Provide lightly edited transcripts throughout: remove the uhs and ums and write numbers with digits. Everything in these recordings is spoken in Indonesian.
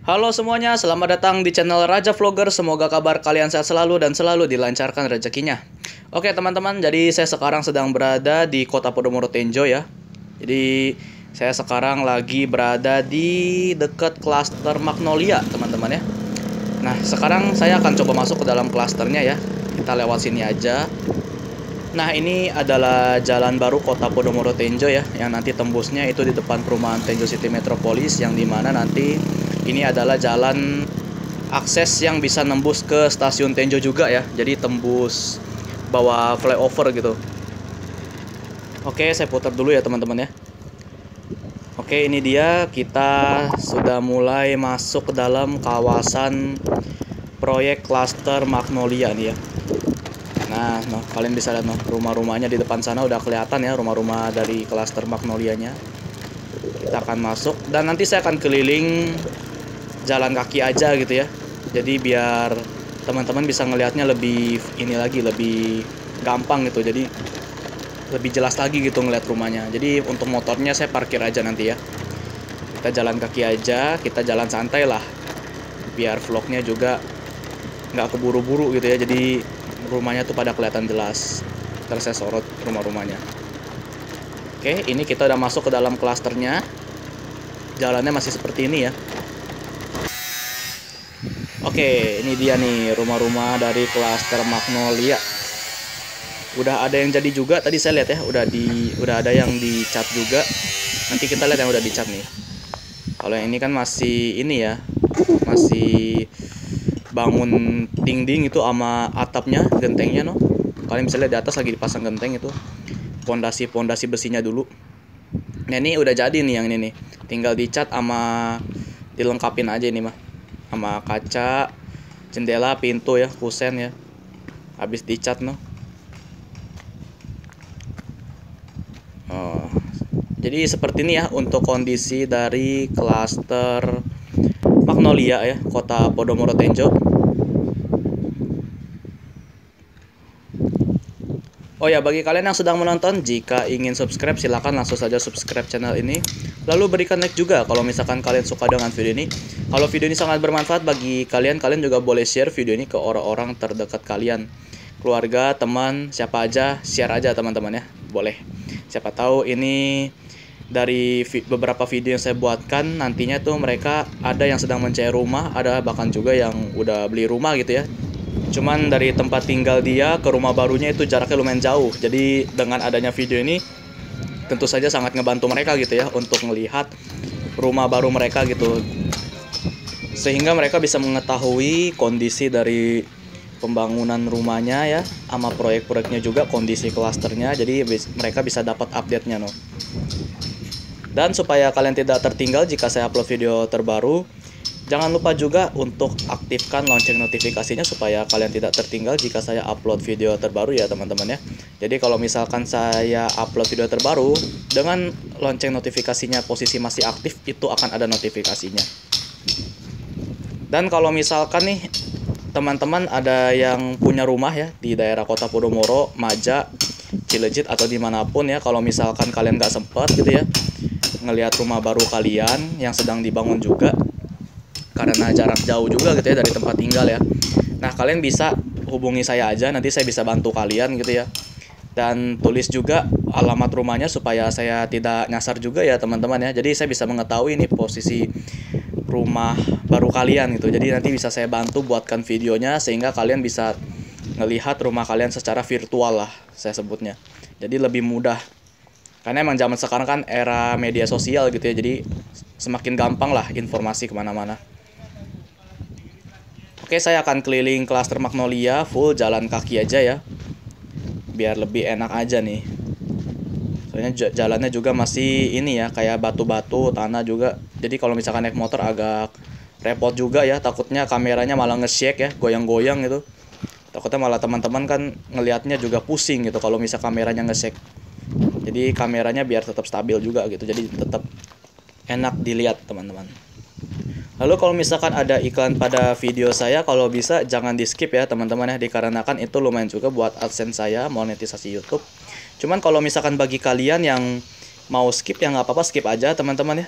Halo semuanya, selamat datang di channel Raja Vlogger. Semoga kabar kalian sehat selalu dan selalu dilancarkan rezekinya. Oke teman-teman, jadi saya sekarang sedang berada di kota Podomoro Tenjo ya. Jadi saya sekarang lagi berada di dekat klaster Magnolia teman-teman ya. Nah sekarang saya akan coba masuk ke dalam klasternya ya. Kita lewat sini aja. Nah ini adalah jalan baru kota Podomoro Tenjo ya, yang nanti tembusnya itu di depan perumahan Tenjo City Metropolis, yang dimana nanti ini adalah jalan akses yang bisa nembus ke stasiun Tenjo juga ya. Jadi tembus bawah flyover gitu. Oke, saya putar dulu ya teman-teman ya. Oke, ini dia, kita sudah mulai masuk ke dalam kawasan proyek klaster Magnolia nih ya. Nah, kalian bisa lihat rumah-rumahnya di depan sana udah kelihatan ya, rumah-rumah dari klaster Magnolianya. Kita akan masuk dan nanti saya akan keliling jalan kaki aja gitu ya. Jadi biar teman-teman bisa ngelihatnya lebih ini lagi, lebih gampang gitu. Jadi lebih jelas lagi gitu ngelihat rumahnya. Jadi untuk motornya saya parkir aja nanti ya. Kita jalan kaki aja, kita jalan santai lah. Biar vlognya juga nggak keburu-buru gitu ya. Jadi rumahnya tuh pada kelihatan jelas. Terus saya sorot rumah-rumahnya. Oke, ini kita udah masuk ke dalam klasternya. Jalannya masih seperti ini ya. Oke, ini dia nih rumah-rumah dari klaster Magnolia. Udah ada yang jadi juga, tadi saya lihat ya, udah ada yang dicat juga. Nanti kita lihat yang udah dicat nih. Kalau yang ini kan masih ini ya, masih bangun dinding itu sama atapnya, gentengnya no. Kalian bisa lihat di atas lagi dipasang genteng itu. Pondasi besinya dulu. Nah, ini udah jadi nih yang ini nih. Tinggal dicat sama dilengkapin aja ini mah. Sama kaca, jendela, pintu ya, kusen ya. Habis dicat no. Oh. Jadi seperti ini ya untuk kondisi dari klaster Magnolia ya, kota Podomoro Tenjo. Oh ya, bagi kalian yang sedang menonton, jika ingin subscribe silahkan langsung saja subscribe channel ini. Lalu berikan like juga kalau misalkan kalian suka dengan video ini. Kalau video ini sangat bermanfaat bagi kalian, kalian juga boleh share video ini ke orang-orang terdekat kalian. Keluarga, teman, siapa aja, share aja teman-teman ya. Boleh. Siapa tahu ini dari beberapa video yang saya buatkan, nantinya tuh mereka ada yang sedang mencari rumah, ada bahkan juga yang udah beli rumah gitu ya. Cuman dari tempat tinggal dia ke rumah barunya itu jaraknya lumayan jauh. Jadi dengan adanya video ini tentu saja sangat ngebantu mereka gitu ya untuk melihat rumah baru mereka gitu. Sehingga mereka bisa mengetahui kondisi dari pembangunan rumahnya ya, sama proyek-proyeknya juga, kondisi klasternya. Jadi mereka bisa dapat update-nya no. Dan supaya kalian tidak tertinggal jika saya upload video terbaru, jangan lupa juga untuk aktifkan lonceng notifikasinya supaya kalian tidak tertinggal jika saya upload video terbaru ya teman-teman ya. Jadi kalau misalkan saya upload video terbaru dengan lonceng notifikasinya posisi masih aktif, itu akan ada notifikasinya. Dan kalau misalkan nih teman-teman ada yang punya rumah ya di daerah kota Podomoro, Maja, Cilejit atau dimanapun ya, kalau misalkan kalian nggak sempat gitu ya ngelihat rumah baru kalian yang sedang dibangun juga karena jarak jauh juga gitu ya dari tempat tinggal ya. Nah, kalian bisa hubungi saya aja, nanti saya bisa bantu kalian gitu ya. Dan tulis juga alamat rumahnya supaya saya tidak nyasar juga ya teman-teman ya. Jadi saya bisa mengetahui ini posisi rumah baru kalian gitu. Jadi nanti bisa saya bantu buatkan videonya sehingga kalian bisa ngelihat rumah kalian secara virtual lah saya sebutnya. Jadi lebih mudah. Karena emang zaman sekarang kan era media sosial gitu ya. Jadi semakin gampang lah informasi kemana-mana. Oke, saya akan keliling klaster Magnolia full jalan kaki aja ya. Biar lebih enak aja nih. Soalnya jalannya juga masih ini ya, kayak batu-batu, tanah juga. Jadi kalau misalkan naik motor agak repot juga ya. Takutnya kameranya malah nge-shake ya, goyang-goyang gitu. Takutnya malah teman-teman kan ngelihatnya juga pusing gitu kalau misal kameranya nge-shake. Jadi kameranya biar tetap stabil juga gitu. Jadi tetap enak dilihat teman-teman. Lalu kalau misalkan ada iklan pada video saya, kalau bisa jangan di skip ya teman-teman ya, dikarenakan itu lumayan juga buat AdSense saya, monetisasi YouTube. Cuman kalau misalkan bagi kalian yang mau skip ya nggak apa-apa, skip aja teman-teman ya.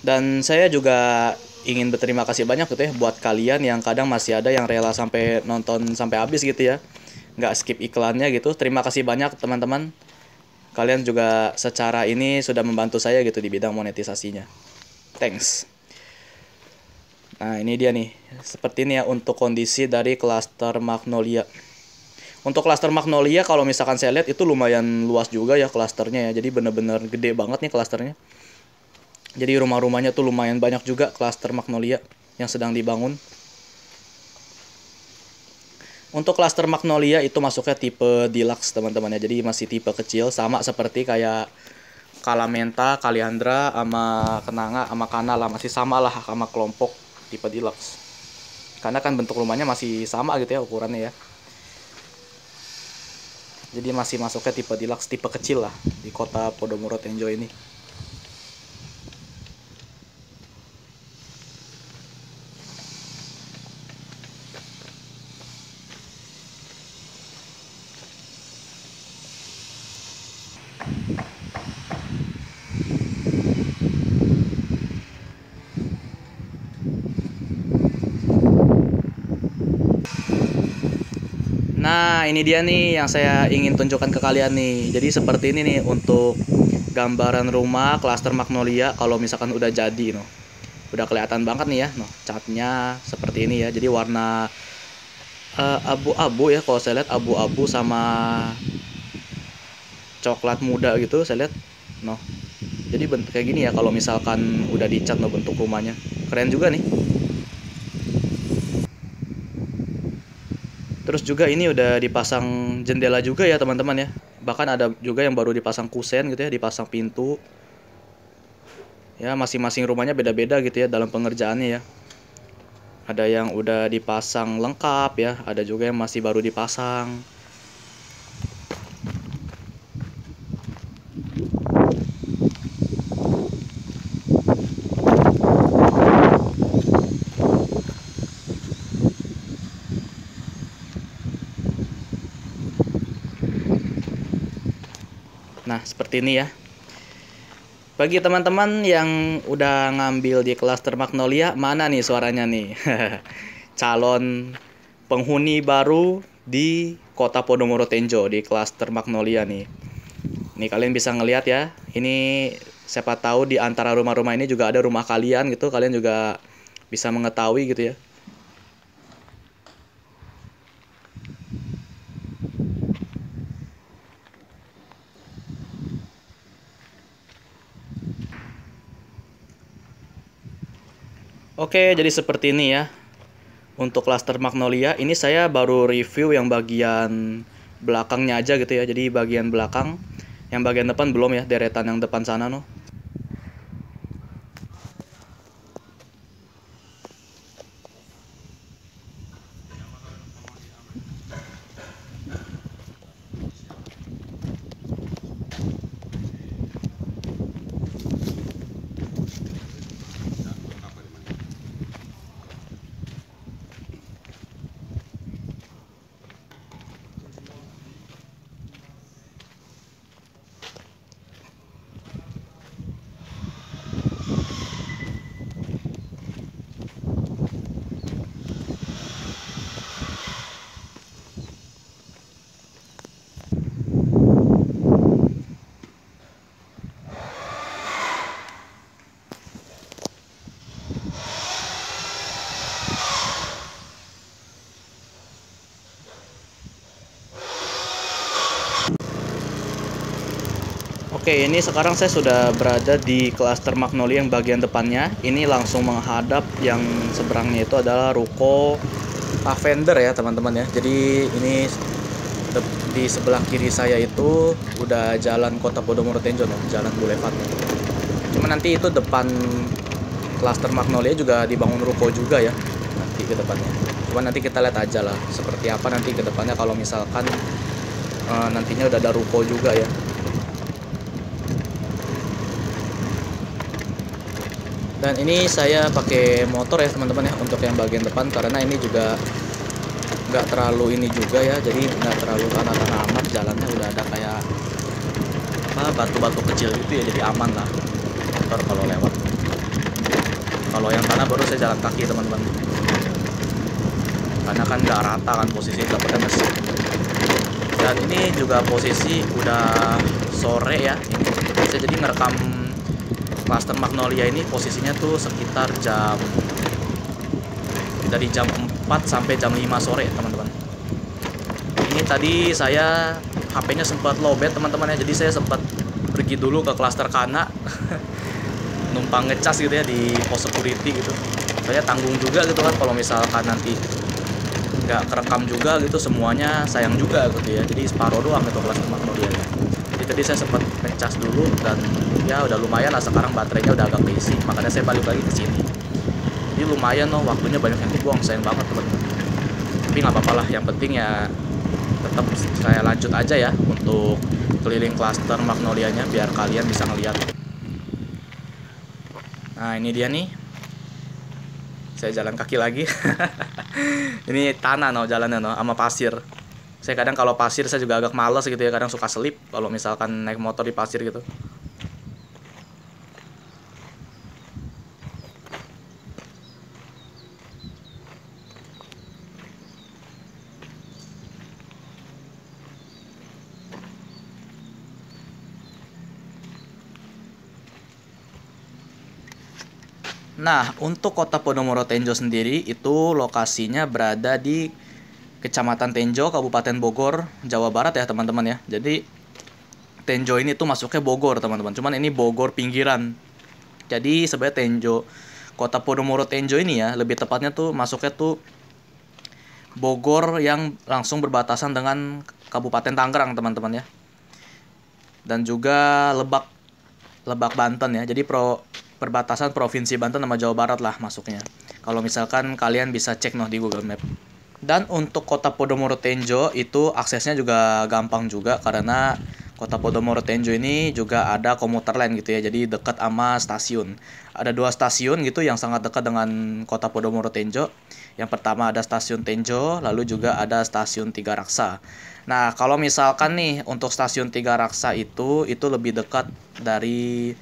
Dan saya juga ingin berterima kasih banyak gitu ya buat kalian yang kadang masih ada yang rela sampai nonton sampai habis gitu ya, nggak skip iklannya gitu. Terima kasih banyak teman-teman, kalian juga secara ini sudah membantu saya gitu di bidang monetisasinya. Thanks. Nah ini dia nih, seperti ini ya untuk kondisi dari klaster Magnolia. Untuk klaster Magnolia kalau misalkan saya lihat itu lumayan luas juga ya klasternya ya, jadi bener-bener gede banget nih klasternya. Jadi rumah-rumahnya tuh lumayan banyak juga klaster Magnolia yang sedang dibangun. Untuk klaster Magnolia itu masuknya tipe deluxe teman-teman ya. Jadi masih tipe kecil, sama seperti kayak Kalamenta, Kaliandra, sama Kenanga, sama Kanala. Masih sama lah sama kelompok tipe deluxe. Karena kan bentuk rumahnya masih sama gitu ya ukurannya ya. Jadi masih masuknya tipe deluxe, tipe kecil lah di kota Podomoro Tenjo ini. Nah, ini dia nih yang saya ingin tunjukkan ke kalian nih. Jadi seperti ini nih untuk gambaran rumah klaster Magnolia kalau misalkan udah jadi noh. Udah kelihatan banget nih ya, noh. Catnya seperti ini ya. Jadi warna abu-abu ya, kalau saya lihat abu-abu sama coklat muda gitu saya lihat. Noh. Jadi bentuk kayak gini ya kalau misalkan udah dicat noh bentuk rumahnya. Keren juga nih. Terus juga ini udah dipasang jendela juga ya teman-teman ya. Bahkan ada juga yang baru dipasang kusen gitu ya, dipasang pintu. Ya masing-masing rumahnya beda-beda gitu ya dalam pengerjaannya ya. Ada yang udah dipasang lengkap ya, ada juga yang masih baru dipasang. Nah, seperti ini ya. Bagi teman-teman yang udah ngambil di klaster Magnolia, mana nih suaranya nih? Calon penghuni baru di kota Podomoro Tenjo di klaster Magnolia nih. Nih kalian bisa ngelihat ya. Ini siapa tahu di antara rumah-rumah ini juga ada rumah kalian gitu. Kalian juga bisa mengetahui gitu ya. Oke, jadi seperti ini ya. Untuk klaster Magnolia, ini saya baru review yang bagian belakangnya aja gitu ya. Jadi bagian belakang, yang bagian depan belum ya, deretan yang depan sana noh. Oke, ini sekarang saya sudah berada di klaster Magnolia yang bagian depannya. Ini langsung menghadap yang seberangnya itu adalah ruko Lavender ya teman-teman ya. Jadi ini di sebelah kiri saya itu udah jalan kota Podomoro Tenjo, jalan Boulevard. Cuma nanti itu depan klaster Magnolia juga dibangun ruko juga ya nanti ke depannya. Cuma nanti kita lihat aja lah seperti apa nanti ke depannya kalau misalkan nantinya udah ada ruko juga ya. Dan ini saya pakai motor ya teman-teman ya untuk yang bagian depan karena ini juga nggak terlalu ini juga ya, jadi nggak terlalu tanah-tanah amat, jalannya udah ada kayak batu-batu kecil gitu ya, jadi aman lah motor kalau lewat. Kalau yang tanah baru saya jalan kaki teman-teman, karena kan nggak rata kan posisi nggak pakai mesin. Dan ini juga posisi udah sore ya, saya jadi ngerekam Cluster Magnolia ini posisinya tuh sekitar dari jam 4 sampai jam 5 sore teman-teman. Ini tadi saya HP-nya sempat lowbat teman-teman ya, jadi saya sempat pergi dulu ke Cluster Kana numpang ngecas gitu ya di pos security gitu. Soalnya tanggung juga gitu kan kalau misalkan nanti nggak kerekam juga gitu semuanya, sayang juga gitu ya. Jadi separuh doang gitu Cluster Magnolia. Jadi tadi saya sempat ngecas dulu dan ya udah lumayan lah, sekarang baterainya udah agak keisi, makanya saya balik lagi ke sini. Jadi lumayan loh, waktunya banyak yang dibuang, sayang banget teman-teman. Tapi nggak apa-apa lah, yang penting ya tetap saya lanjut aja ya untuk keliling Cluster Magnolianya biar kalian bisa ngeliat. Nah ini dia nih, saya jalan kaki lagi. Ini tanah no jalannya no, sama pasir. Saya kadang kalau pasir saya juga agak males gitu ya, kadang suka selip kalau misalkan naik motor di pasir gitu. Nah, untuk kota Podomoro Tenjo sendiri itu lokasinya berada di Kecamatan Tenjo, Kabupaten Bogor, Jawa Barat ya teman-teman ya. Jadi Tenjo ini tuh masuknya Bogor teman-teman. Cuman ini Bogor pinggiran. Jadi sebenarnya Tenjo, kota Podomoro Tenjo ini ya, lebih tepatnya tuh masuknya tuh Bogor yang langsung berbatasan dengan Kabupaten Tangerang teman-teman ya. Dan juga Lebak Banten ya. Jadi perbatasan Provinsi Banten sama Jawa Barat lah masuknya. Kalau misalkan kalian bisa cek di Google Map. Dan untuk kota Podomoro Tenjo itu aksesnya juga gampang juga, karena kota Podomoro Tenjo ini juga ada komuter lain gitu ya. Jadi dekat sama stasiun. Ada 2 stasiun gitu yang sangat dekat dengan kota Podomoro Tenjo. Yang pertama ada stasiun Tenjo, lalu juga ada stasiun Tiga Raksa. Nah, kalau misalkan nih untuk stasiun Tiga Raksa itu lebih dekat dari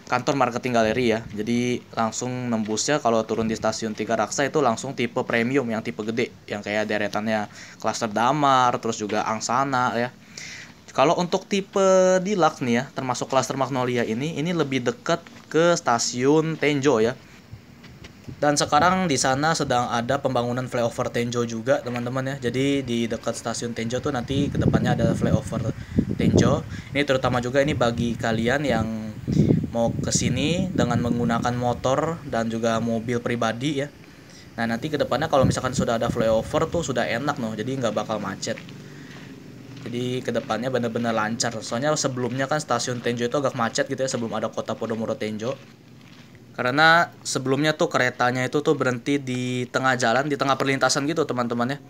kantor marketing galeri ya. Jadi langsung nembusnya kalau turun di stasiun Tiga Raksa itu langsung tipe premium yang tipe gede, yang kayak deretannya Cluster Damar, terus juga Angsana ya. Kalau untuk tipe deluxe nih ya, termasuk Cluster Magnolia ini lebih dekat ke stasiun Tenjo ya. Dan sekarang di sana sedang ada pembangunan flyover Tenjo juga teman-teman ya. Jadi di dekat stasiun Tenjo tuh nanti kedepannya ada flyover Tenjo. Ini terutama juga ini bagi kalian yang mau ke sini dengan menggunakan motor dan juga mobil pribadi ya. Nah nanti kedepannya kalau misalkan sudah ada flyover tuh sudah enak jadi nggak bakal macet. Jadi kedepannya benar-benar lancar. Soalnya sebelumnya kan stasiun Tenjo itu agak macet gitu ya sebelum ada kota Podomoro Tenjo. Karena sebelumnya tuh keretanya itu tuh berhenti di tengah jalan, di tengah perlintasan gitu teman-teman ya.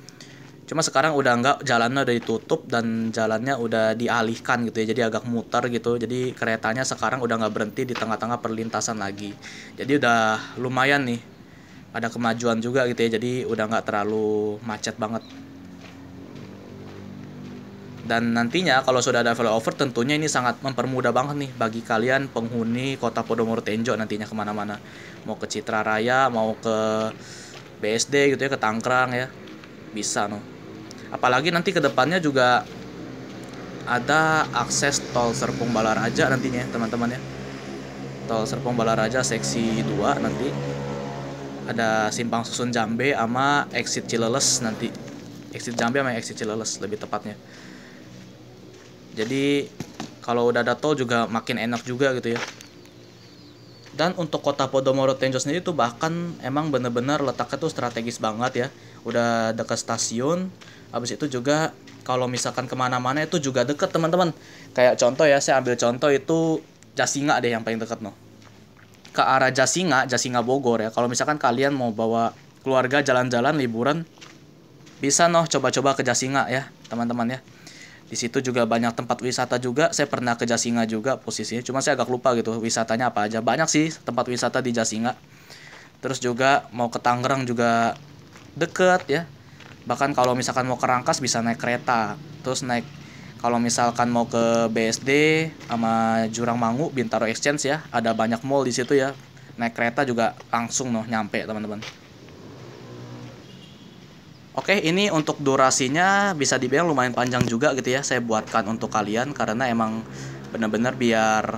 Cuma sekarang udah enggak, jalannya udah ditutup dan jalannya udah dialihkan gitu ya. Jadi agak muter gitu. Jadi keretanya sekarang udah nggak berhenti di tengah-tengah perlintasan lagi. Jadi udah lumayan nih, ada kemajuan juga gitu ya. Jadi udah nggak terlalu macet banget. Dan nantinya kalau sudah ada flyover tentunya ini sangat mempermudah banget nih bagi kalian penghuni kota Podomoro Tenjo nantinya kemana-mana. Mau ke Citra Raya, mau ke BSD gitu ya, ke Tangerang ya. Bisa Apalagi nanti kedepannya juga ada akses tol Serpong Balaraja nantinya teman-teman ya. Tol Serpong Balaraja seksi 2 nanti. Ada Simpang Susun Jambe sama exit Cileles nanti. Exit Jambe sama exit Cileles lebih tepatnya. Jadi kalau udah ada tol juga makin enak juga gitu ya. Dan untuk kota Podomoro Tenjo sendiri tuh bahkan emang bener-bener letaknya tuh strategis banget ya. Udah dekat stasiun. Habis itu juga kalau misalkan kemana-mana itu juga deket teman-teman. Kayak contoh ya, saya ambil contoh itu Jasinga deh yang paling deket ke arah Jasinga Bogor ya. Kalau misalkan kalian mau bawa keluarga jalan-jalan liburan, bisa coba-coba ke Jasinga ya teman-teman ya. Di situ juga banyak tempat wisata juga. Saya pernah ke Jasinga juga posisinya. Cuma saya agak lupa gitu wisatanya apa aja. Banyak sih tempat wisata di Jasinga. Terus juga mau ke Tangerang juga deket ya. Bahkan kalau misalkan mau ke Rangkas bisa naik kereta. Terus kalau misalkan mau ke BSD sama Jurang Mangu, Bintaro Exchange ya. Ada banyak mall di situ ya. naik kereta juga langsung nyampe teman-teman. Oke, ini untuk durasinya bisa dibilang lumayan panjang juga gitu ya. Saya buatkan untuk kalian karena emang bener-bener biar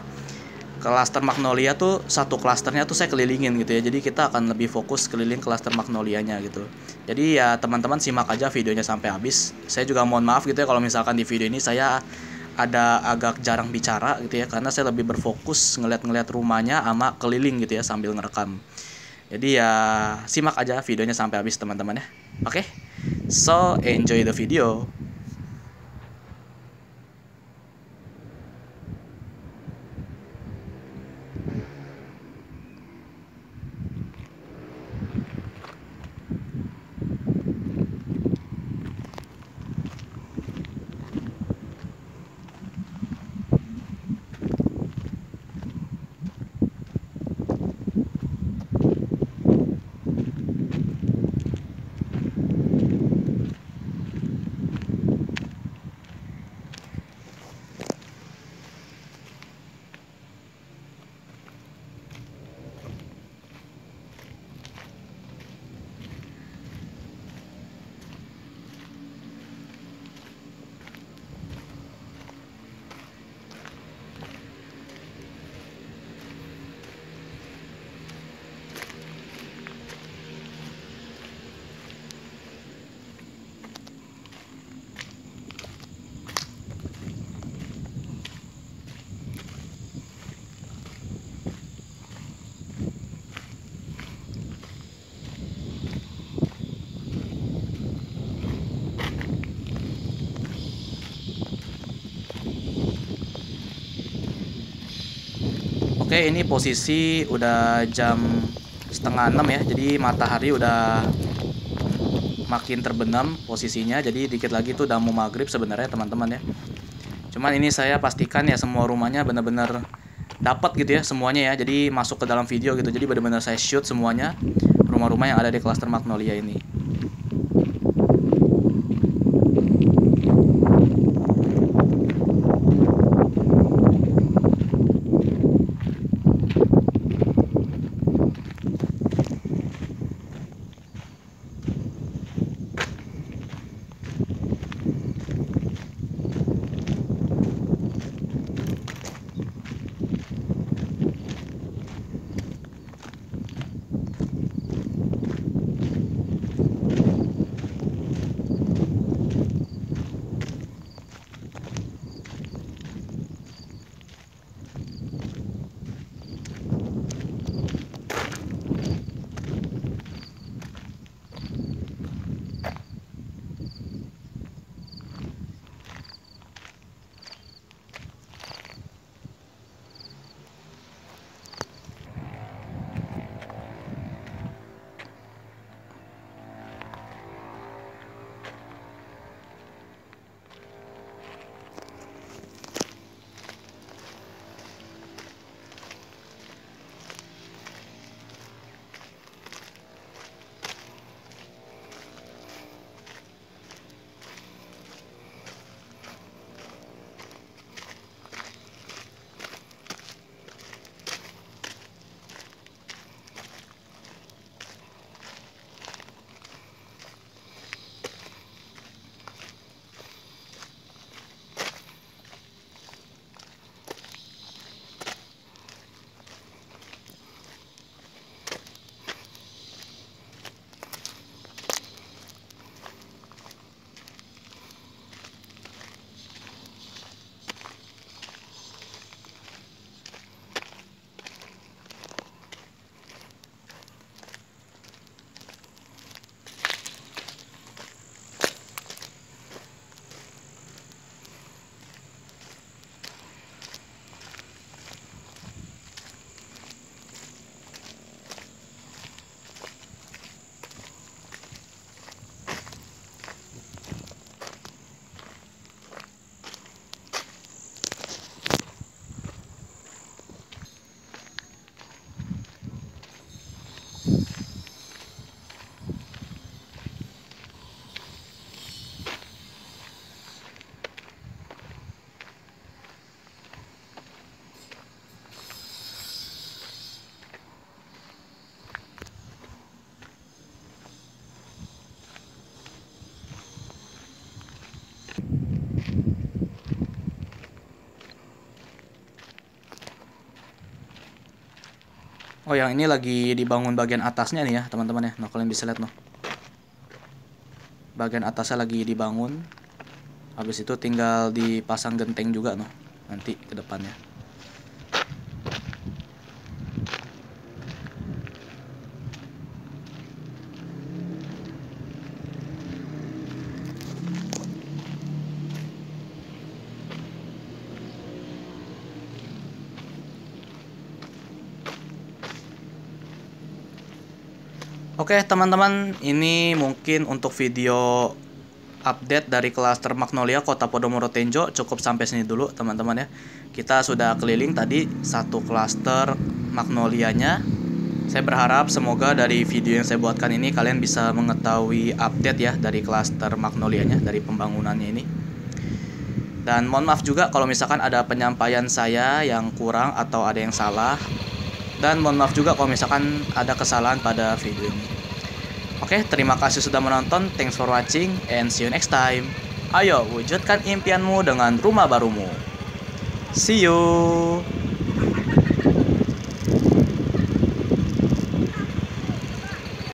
klaster Magnolia tuh satu klasternya tuh saya kelilingin gitu ya. Jadi kita akan lebih fokus keliling klaster Magnolianya gitu. Jadi ya teman-teman simak aja videonya sampai habis. Saya juga mohon maaf gitu ya kalau misalkan di video ini saya ada agak jarang bicara gitu ya, karena saya lebih berfokus ngeliat-ngeliat rumahnya sama keliling gitu ya sambil ngerekam. Jadi ya simak aja videonya sampai habis teman-teman ya. Oke, so enjoy the video. Oke, ini posisi udah jam setengah 6 ya. Jadi matahari udah makin terbenam posisinya. Jadi dikit lagi tuh udah mau maghrib sebenarnya teman-teman ya. Cuman ini saya pastikan ya semua rumahnya benar-benar dapat gitu ya semuanya ya. Jadi masuk ke dalam video gitu. Jadi benar-benar saya shoot semuanya rumah-rumah yang ada di klaster Magnolia ini. Oh, yang ini lagi dibangun bagian atasnya nih ya teman-teman ya. Nah, kalian bisa lihat noh. Bagian atasnya lagi dibangun. Habis itu tinggal dipasang genteng juga noh. Nanti ke depannya. Oke teman-teman, ini mungkin untuk video update dari klaster Magnolia Kota Podomoro Tenjo cukup sampai sini dulu teman-teman ya. Kita sudah keliling tadi satu klaster Magnolianya. Saya berharap semoga dari video yang saya buatkan ini kalian bisa mengetahui update ya dari klaster Magnolianya, dari pembangunannya ini. Dan mohon maaf juga kalau misalkan ada penyampaian saya yang kurang atau ada yang salah. Dan mohon maaf juga kalau misalkan ada kesalahan pada video ini. Oke, terima kasih sudah menonton. Thanks for watching and see you next time. Ayo, wujudkan impianmu dengan rumah barumu. See you.